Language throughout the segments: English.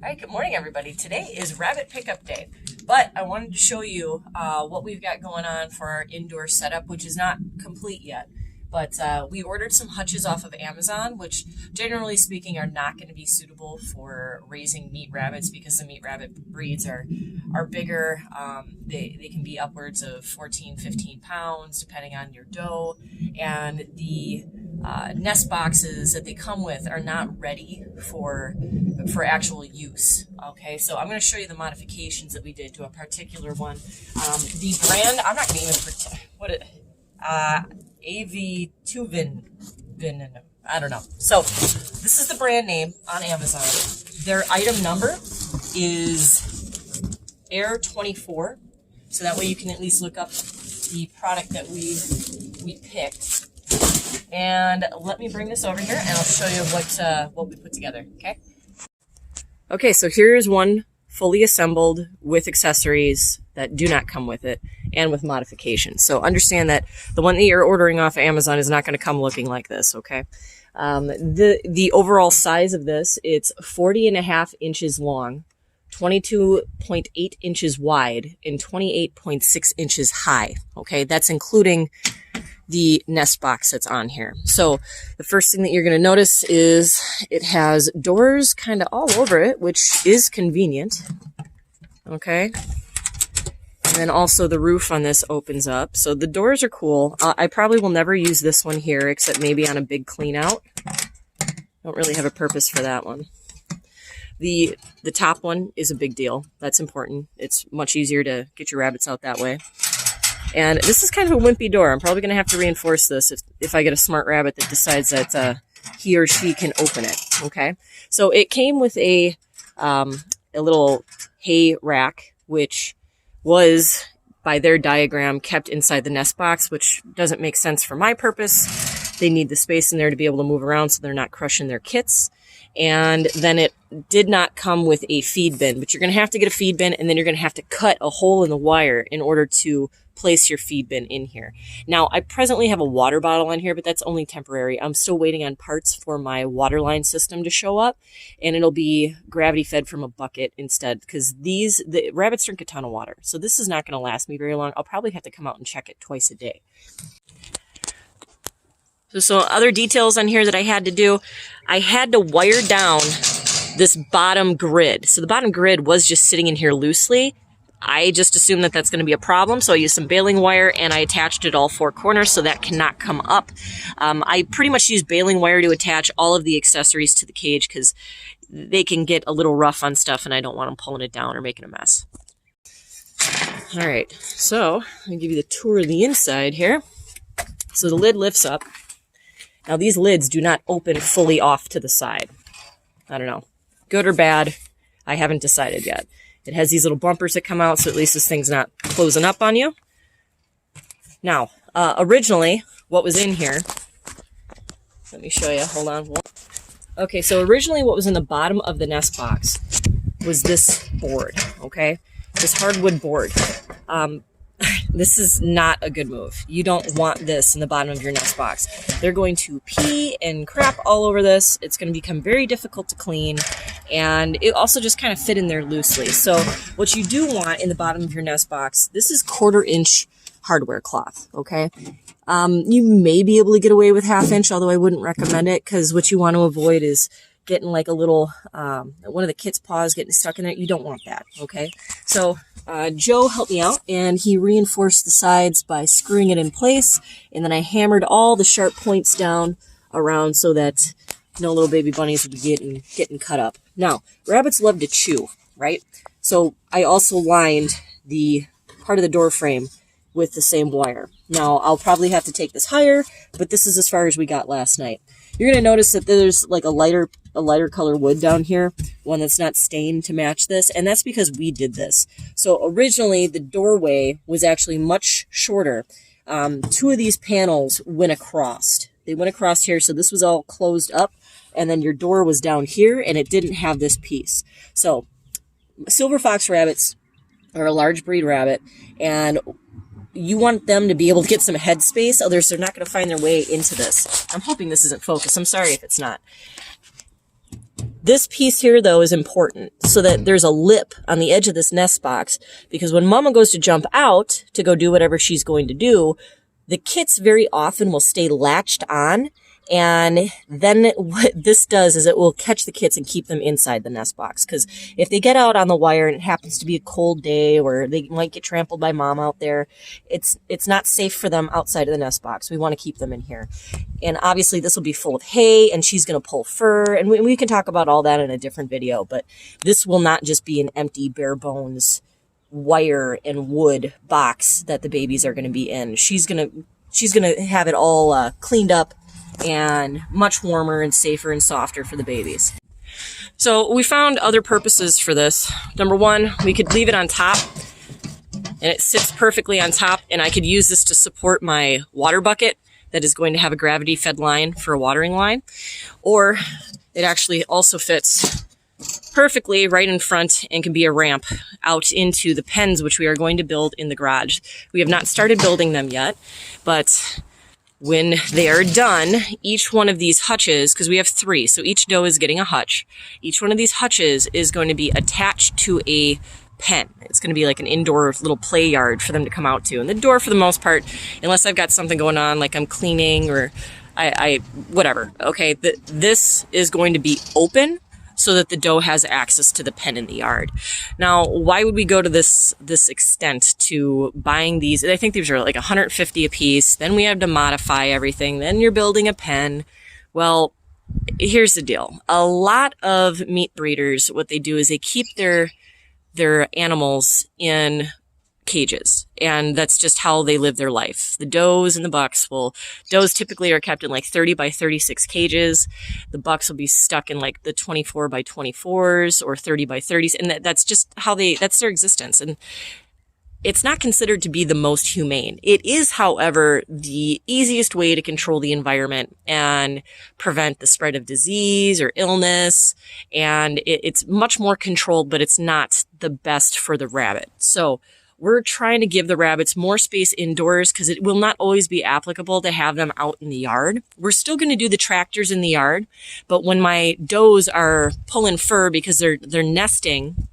All right, good morning, everybody. Today is rabbit pickup day, but I wanted to show you what we've got going on for our indoor setup, which is not complete yet. But we ordered some hutches off of Amazon, which generally speaking are not going to be suitable for raising meat rabbits because the meat rabbit breeds are bigger. They can be upwards of 14, 15 pounds depending on your doe, and the nest boxes that they come with are not ready for actual use. Okay, so I'm going to show you the modifications that we did to a particular one. The brand, I'm not going to even pretend what it. Aivituvin, I don't know. So this is the brand name on Amazon. Their item number is Air 24, so that way you can at least look up the product that we picked. And let me bring this over here, and I'll show you what we put together. Okay, so here's one fully assembled with accessories that do not come with it and with modifications. So understand that the one that you're ordering off Amazon is not going to come looking like this, okay? The overall size of this, it's 40.5 inches long, 22.8 inches wide, and 28.6 inches high, okay? That's including the nest box that's on here. So the first thing that you're going to notice is it has doors kind of all over it, which is convenient, okay? And then also the roof on this opens up. So the doors are cool. I probably will never use this one here except maybe on a big clean out. Don't really have a purpose for that one. The top one is a big deal. That's important. It's much easier to get your rabbits out that way. And this is kind of a wimpy door. I'm probably going to have to reinforce this if I get a smart rabbit that decides that he or she can open it, okay? So it came with a little hay rack, which was, by their diagram, kept inside the nest box, which doesn't make sense for my purpose. They need the space in there to be able to move around so they're not crushing their kits. And then it did not come with a feed bin, but you're going to have to get a feed bin, and then you're going to have to cut a hole in the wire in order to place your feed bin in here. Now, I presently have a water bottle on here, but that's only temporary. I'm still waiting on parts for my water line system to show up, and it'll be gravity fed from a bucket instead, because the rabbits drink a ton of water. So this is not going to last me very long. I'll probably have to come out and check it twice a day. So other details on here that I had to do, I had to wire down this bottom grid. So the bottom grid was just sitting in here loosely. I just assumed that that's going to be a problem, so I used some baling wire and I attached it all four corners so that cannot come up. I pretty much used baling wire to attach all of the accessories to the cage because they can get a little rough on stuff and I don't want them pulling it down or making a mess. All right, so I'll give you the tour of the inside here. So the lid lifts up. Now these lids do not open fully off to the side. I don't know, good or bad, I haven't decided yet. It has these little bumpers that come out, so at least this thing's not closing up on you. Now, originally, what was in here, let me show you, hold on. Okay, so originally what was in the bottom of the nest box was this board, okay? This hardwood board. This is not a good move. You don't want this in the bottom of your nest box. They're going to pee and crap all over this. It's going to become very difficult to clean, and it also just kind of fit in there loosely. So what you do want in the bottom of your nest box, this is 1/4 inch hardware cloth, okay? You may be able to get away with 1/2 inch, although I wouldn't recommend it, because what you want to avoid is getting like a little, one of the kit's paws getting stuck in there. You don't want that, okay? So Joe helped me out, and he reinforced the sides by screwing it in place, and then I hammered all the sharp points down around so that no little baby bunnies would be getting cut up. Now, rabbits love to chew, right? So I also lined the part of the door frame with the same wire. Now, I'll probably have to take this higher, but this is as far as we got last night. You're going to notice that there's like a lighter color wood down here, one that's not stained to match this, and that's because we did this. So originally, the doorway was actually much shorter. 2 of these panels went across. They went across here, so this was all closed up, and then your door was down here, and it didn't have this piece. So silver fox rabbits are a large breed rabbit, and you want them to be able to get some head space, otherwise they're not going to find their way into this. I'm hoping this isn't focused. I'm sorry if it's not. This piece here, though, is important so that there's a lip on the edge of this nest box, because when mama goes to jump out to go do whatever she's going to do, the kits very often will stay latched on, and then what this does is it will catch the kits and keep them inside the nest box, because if they get out on the wire and it happens to be a cold day or they might get trampled by mom out there, it's not safe for them outside of the nest box. We want to keep them in here. And obviously this will be full of hay, and she's going to pull fur, and we can talk about all that in a different video, but this will not just be an empty bare bones wire and wood box that the babies are going to be in. She's going to have it all cleaned up and much warmer and safer and softer for the babies. So we found other purposes for this. Number one, we could leave it on top and it sits perfectly on top, and I could use this to support my water bucket that is going to have a gravity fed line for a watering line. Or it actually also fits perfectly right in front and can be a ramp out into the pens, which we are going to build in the garage. We have not started building them yet, but when they are done, each one of these hutches, because we have 3, so each doe is getting a hutch. Each one of these hutches is going to be attached to a pen. It's going to be like an indoor little play yard for them to come out to. And the door, for the most part, unless I've got something going on, like I'm cleaning or I whatever, okay, this is going to be open so that the doe has access to the pen in the yard. Now, why would we go to this extent to buying these? I think these are like 150 a piece. Then we have to modify everything. Then you're building a pen. Well, here's the deal. A lot of meat breeders, what they do is they keep their animals in cages, and that's just how they live their life. The does and the bucks does typically are kept in like 30 by 36 cages. The bucks will be stuck in like the 24 by 24s or 30 by 30s, and that's just how that's their existence. And it's not considered to be the most humane. It is, however, the easiest way to control the environment and prevent the spread of disease or illness. And it's much more controlled, but it's not the best for the rabbit. So we're trying to give the rabbits more space indoors because it will not always be applicable to have them out in the yard. We're still going to do the tractors in the yard, but when my does are pulling fur because they're nesting,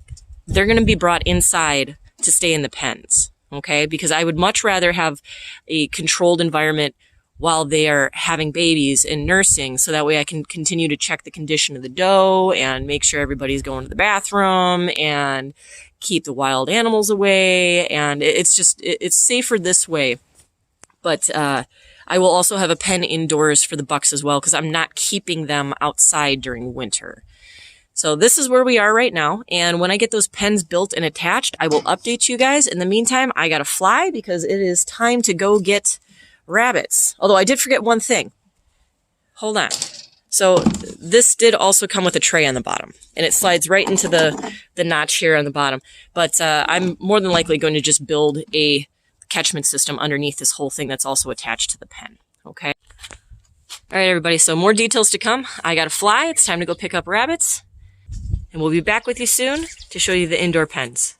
they're going to be brought inside to stay in the pens, okay? Because I would much rather have a controlled environment while they are having babies and nursing, so that way I can continue to check the condition of the doe and make sure everybody's going to the bathroom and keep the wild animals away. And it's safer this way. But I will also have a pen indoors for the bucks as well, because I'm not keeping them outside during winter. So this is where we are right now, and when I get those pens built and attached, I will update you guys. In the meantime, I gotta fly because it is time to go get rabbits. Although I did forget one thing. Hold on. So this did also come with a tray on the bottom, and it slides right into the notch here on the bottom. But I'm more than likely going to just build a catchment system underneath this whole thing that's also attached to the pen, okay? All right, everybody, so more details to come. I gotta fly. It's time to go pick up rabbits. And we'll be back with you soon to show you the indoor pens.